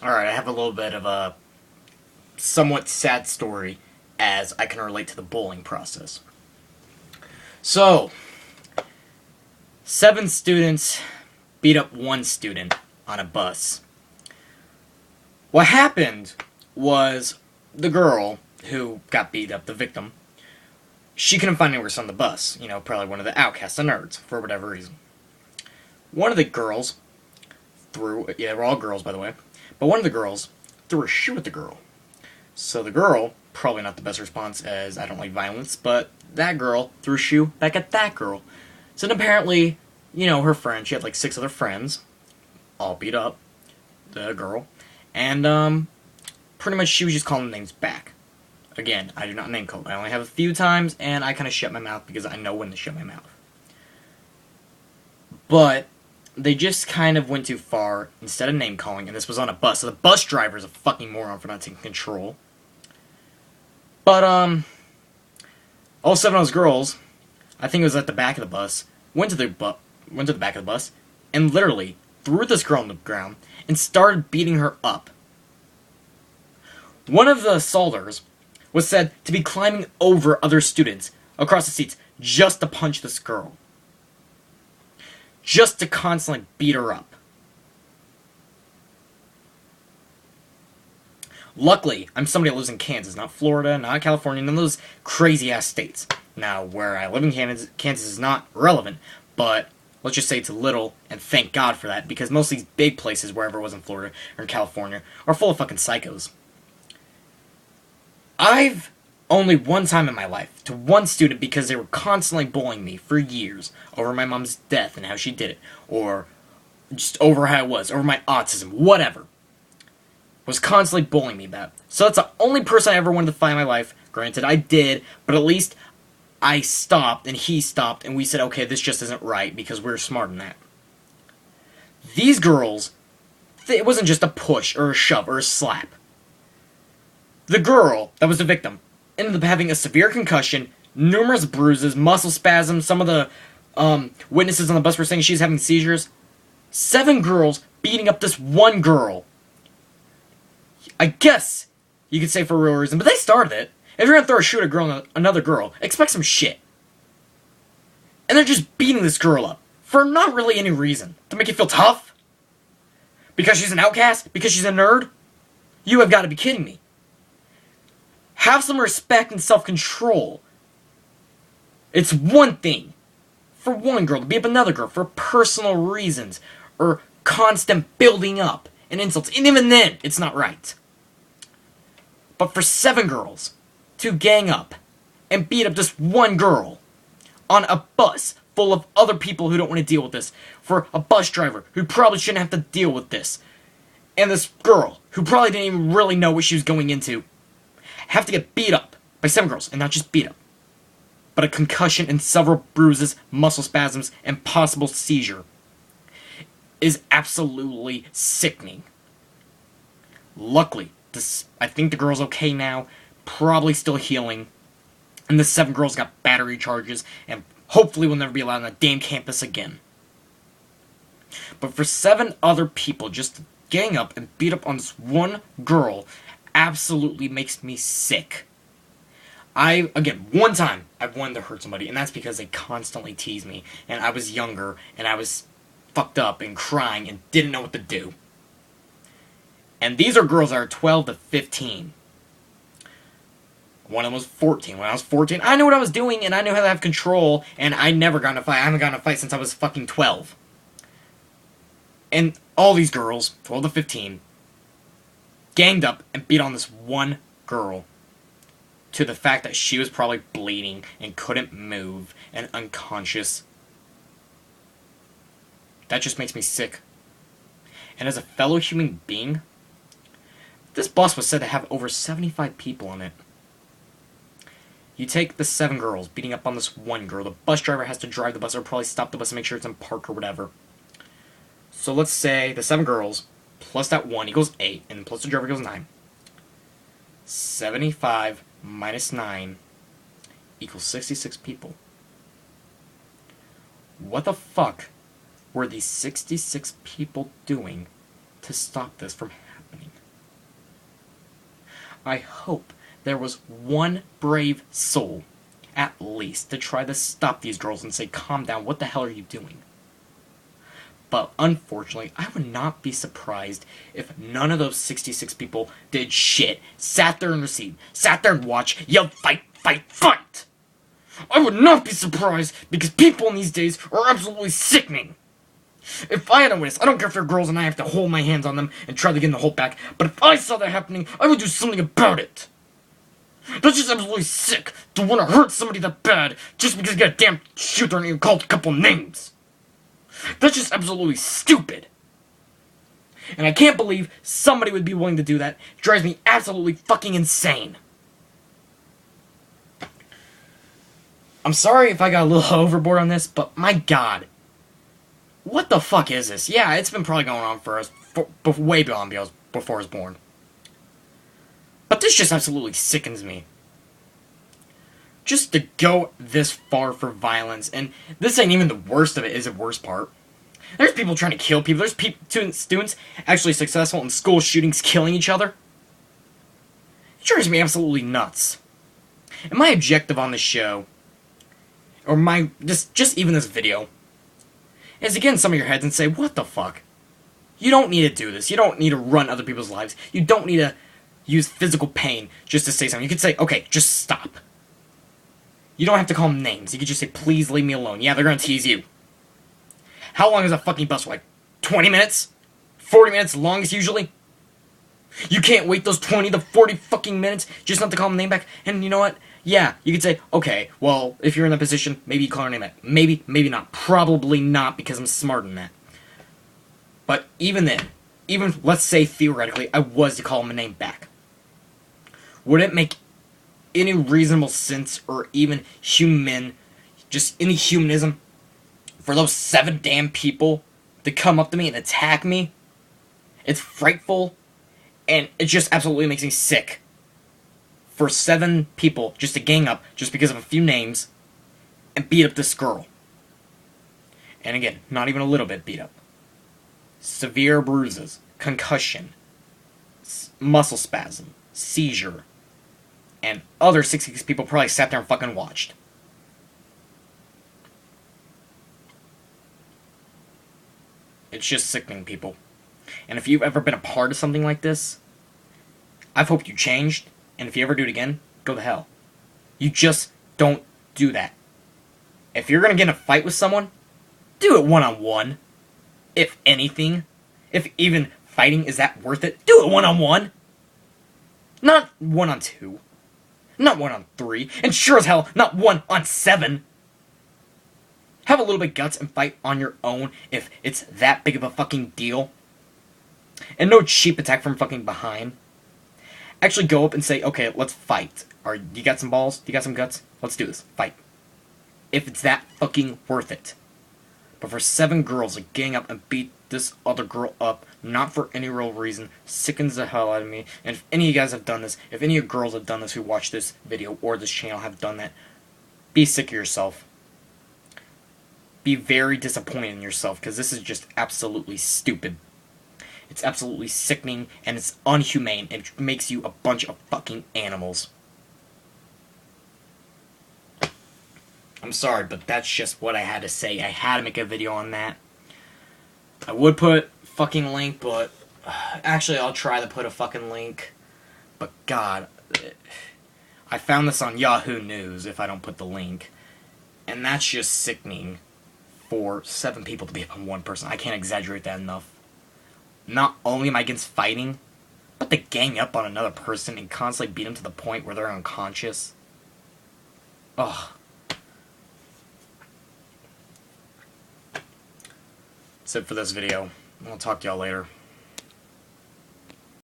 Alright, I have a little bit of a somewhat sad story as I can relate to the bullying process. So, 7 students beat up 1 student on a bus. What happened was the girl who got beat up, the victim, she couldn't find anywhere on the bus. You know, probably one of the outcasts, the nerds, for whatever reason. One of the girls they were all girls, by the way, but one of the girls threw a shoe at the girl. So the girl, probably not the best response as I don't like violence, but that girl threw a shoe back at that girl. So then apparently, her friend, she had like 6 other friends, all beat up the girl, and pretty much she was just calling names back. Again, I do not name call. I only have a few times, and I kind of shut my mouth because I know when to shut my mouth. But they just kind of went too far instead of name calling, and this was on a bus, so the bus driver is a fucking moron for not taking control. But, all 7 of those girls, I think it was at the back of the bus, went to the back of the bus, and literally threw this girl on the ground and started beating her up. One of the assaulters was said to be climbing over other students across the seats just to punch this girl. Just to constantly beat her up. Luckily, I'm somebody that lives in Kansas, not Florida, not California, none of those crazy-ass states. Now, where I live in Kansas is not relevant, but let's just say it's a little, and thank God for that, because most of these big places, wherever it was in Florida or in California, are full of fucking psychos. I've only one time in my life to one student because they were constantly bullying me for years over my mom's death and how she did it, or just over how it was, over my autism, whatever. Was constantly bullying me about. So that's the only person I ever wanted to fight in my life. Granted, I did, but at least I stopped and he stopped and we said, okay, this just isn't right because we're smart in that. These girls, it wasn't just a push or a shove or a slap. The girl that was the victim ended up having a severe concussion, numerous bruises, muscle spasms. Some of the witnesses on the bus were saying she's having seizures. 7 girls beating up this one girl. I guess you could say for a real reason, but they started it. If you're gonna throw a shoe at another girl, expect some shit. And they're just beating this girl up for not really any reason. To make you feel tough? Because she's an outcast? Because she's a nerd? You have got to be kidding me. Have some respect and self-control. It's one thing for one girl to beat up another girl for personal reasons, or constant building up and insults, and even then, it's not right. But for 7 girls to gang up and beat up just one girl on a bus full of other people who don't want to deal with this, for a bus driver who probably shouldn't have to deal with this, and this girl who probably didn't even really know what she was going into, have to get beat up by 7 girls, and not just beat up, but a concussion and several bruises, muscle spasms, and possible seizure, is absolutely sickening. Luckily, I think the girl's okay now, probably still healing, and the 7 girls got battery charges, and hopefully will never be allowed on the damn campus again. But for 7 other people just to gang up and beat up on this one girl absolutely makes me sick. One time, I've wanted to hurt somebody, and that's because they constantly tease me, and I was younger, and I was fucked up and crying and didn't know what to do. And these are girls that are 12 to 15. One of them was 14. When I was 14, I knew what I was doing, and I knew how to have control, and I never got in a fight. I haven't gotten in a fight since I was fucking 12. And all these girls, 12 to 15, ganged up and beat on this one girl to the fact that she was probably bleeding and couldn't move and unconscious. That just makes me sick. And as a fellow human being, this bus was said to have over 75 people on it. You take the 7 girls beating up on this one girl, the bus driver has to drive the bus or probably stop the bus and make sure it's in park or whatever. So let's say the 7 girls plus that 1 equals 8, and plus the driver equals 9. 75 minus 9 equals 66 people. What the fuck were these 66 people doing to stop this from happening? I hope there was one brave soul, at least, to try to stop these girls and say, calm down, what the hell are you doing? But unfortunately, I would not be surprised if none of those 66 people did shit, sat there and received, sat there and watched, yelled, fight, fight, fight! I would not be surprised, because people in these days are absolutely sickening! If I had a witness, I don't care if they're girls and I have to hold my hands on them and try to get in the hold back, but if I saw that happening, I would do something about it! That's just absolutely sick, to want to hurt somebody that bad, just because you got a damn shooter and you called a couple names! That's just absolutely stupid! And I can't believe somebody would be willing to do that. It drives me absolutely fucking insane. I'm sorry if I got a little overboard on this, but my god. What the fuck is this? Yeah, it's been probably going on for us way beyond before I was born. But this just absolutely sickens me. Just to go this far for violence, and this ain't even the worst of it, is the worst part. There's people trying to kill people. There's students actually successful in school shootings killing each other. It drives me absolutely nuts. And my objective on this show, or my, just even this video, is to get in some of your heads and say, what the fuck? You don't need to do this. You don't need to run other people's lives. You don't need to use physical pain just to say something. You could say, okay, just stop. You don't have to call them names. You could just say, please leave me alone. Yeah, they're gonna tease you. How long is a fucking bus ride? 20 minutes? 40 minutes longest usually? You can't wait those 20 to 40 fucking minutes just not to call them name back? And you know what? Yeah, you could say, okay, well, if you're in that position, maybe you call her name back. Maybe, maybe not. Probably not, because I'm smarter than that. But even then, even, let's say theoretically, I was to call him a name back. Would it make any reasonable sense, or even just any humanism, for those 7 damn people to come up to me and attack me? It's frightful, and it just absolutely makes me sick. For 7 people just to gang up just because of a few names and beat up this girl. And again, not even a little bit beat up. Severe bruises, concussion, muscle spasm, seizure, and other 66 people probably sat there and fucking watched. It's just sickening, people. And if you've ever been a part of something like this, I've hoped you changed. And if you ever do it again, go to hell. You just don't do that. If you're gonna get in a fight with someone, do it one-on-one. If anything. If even fighting is that worth it, do it one-on-one. Not 1-on-2. Not 1-on-3. And sure as hell, not 1-on-7. Have a little bit of guts and fight on your own if it's that big of a fucking deal. And no cheap attack from fucking behind. Actually go up and say, okay, let's fight. Or, you got some balls? You got some guts? Let's do this. Fight. If it's that fucking worth it. But for 7 girls to gang up and beat this other girl up, not for any real reason, sickens the hell out of me. And if any of you guys have done this, if any of you girls have done this who watch this video or this channel have done that, be sick of yourself. Be very disappointed in yourself, because this is just absolutely stupid. It's absolutely sickening, and it's unhumane, and it makes you a bunch of fucking animals. I'm sorry, but that's just what I had to say. I had to make a video on that. I would put fucking link, but actually I'll try to put a fucking link. But god, I found this on Yahoo News if I don't put the link. And that's just sickening for 7 people to be up on 1 person. I can't exaggerate that enough. Not only am I against fighting, but to gang up on another person and constantly beat them to the point where they're unconscious. Ugh. That's it for this video. I'll talk to y'all later.